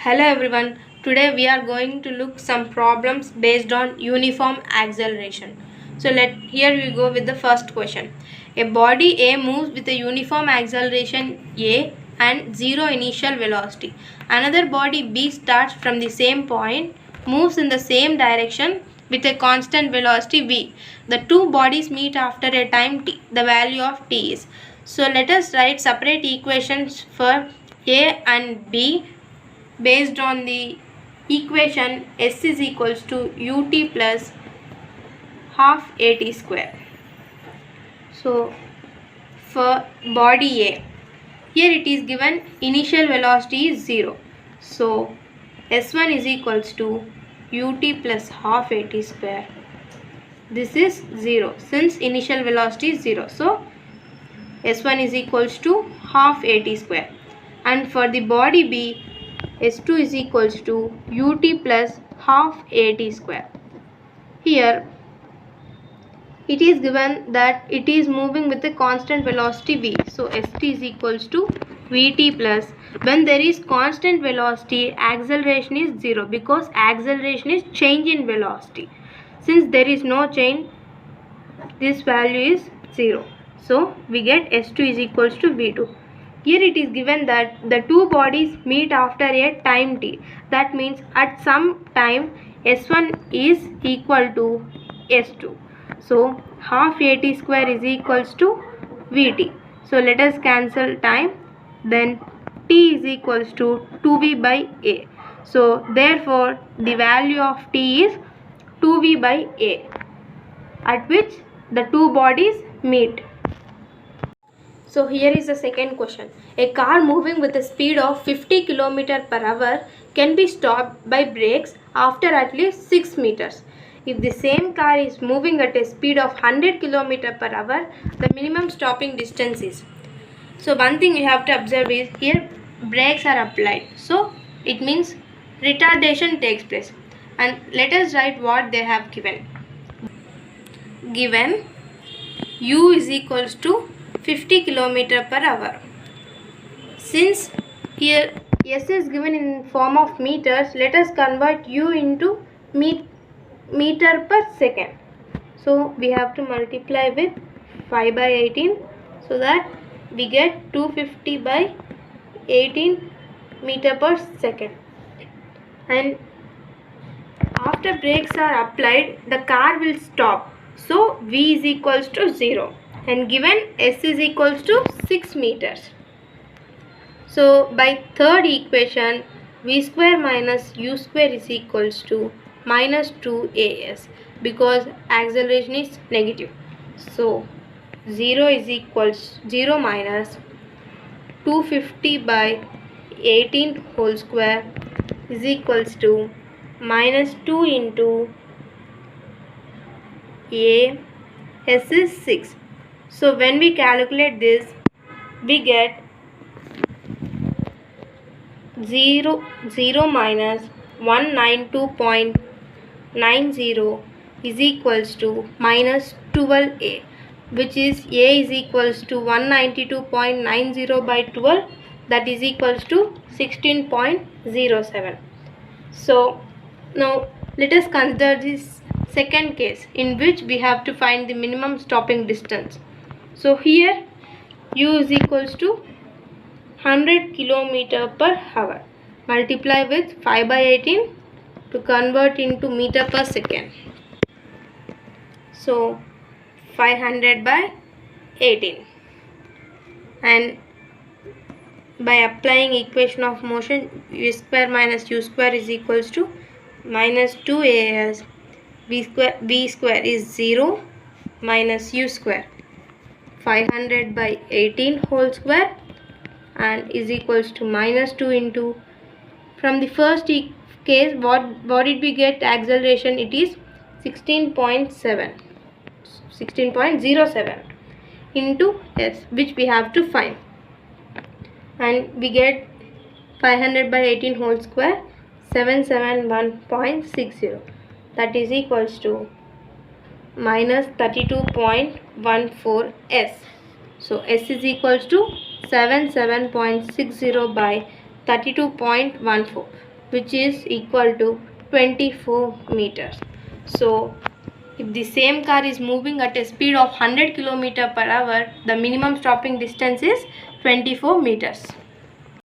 Hello everyone. Today we are going to look some problems based on uniform acceleration. So here we go with the first question. A body A moves with a uniform acceleration A and zero initial velocity. Another body B starts from the same point, moves in the same direction with a constant velocity V. The two bodies meet after a time t. The value of t is. So let us write separate equations for A and B based on the equation S is equals to ut plus half at square. So for body A, here it is given initial velocity is 0. So S1 is equals to ut plus half at square. This is 0 since initial velocity is 0. So S1 is equals to half at square. And for the body B, S2 is equals to ut plus half at square. Here it is given that it is moving with a constant velocity v. So st is equals to vt plus, when there is constant velocity, acceleration is 0 because acceleration is change in velocity. Since there is no change, this value is 0. So we get S2 is equals to V2. Here it is given that the two bodies meet after a time t. That means at some time S1 is equal to S2. So half at square is equals to Vt. So let us cancel time. Then t is equals to 2v by a. So therefore the value of t is 2v by a, at which the two bodies meet. So here is the second question. A car moving with a speed of 50 km per hour can be stopped by brakes after at least 6 meters. If the same car is moving at a speed of 100 km per hour, the minimum stopping distance is. So one thing you have to observe is here brakes are applied. So it means retardation takes place. And let us write what they have given. Given u is equals to 50 km per hour. Since here s is given in form of meters, let us convert u into meter per second. So we have to multiply with 5 by 18 so that we get 250 by 18 meter per second. And after brakes are applied, the car will stop. So v is equals to 0 and given s is equals to 6 meters. So by third equation, v square minus u square is equals to minus 2as because acceleration is negative. So 0 is equals 0 minus 250 by 18 whole square is equals to minus 2 into a, s is 6. So when we calculate this, we get 0 minus 192.90 is equals to minus 12a, which is a is equals to 192.90 by 12, that is equals to 16.07. So now let us consider this second case in which we have to find the minimum stopping distance. So here u is equals to 100 km per hour. Multiply with 5 by 18 to convert into meter per second. So 500 by 18. And by applying equation of motion, v square minus u square is equals to minus 2as. v square is 0 minus u square. 500 by 18 whole square and is equals to minus 2 into, from the first case what did we get acceleration? It is 16.07 into s, which we have to find, and we get 500 by 18 whole square 771.60, that is equals to minus 32.14 s. So s is equals to 77.60 by 32.14. which is equal to 24 meters. So if the same car is moving at a speed of 100 km per hour, the minimum stopping distance is 24 meters.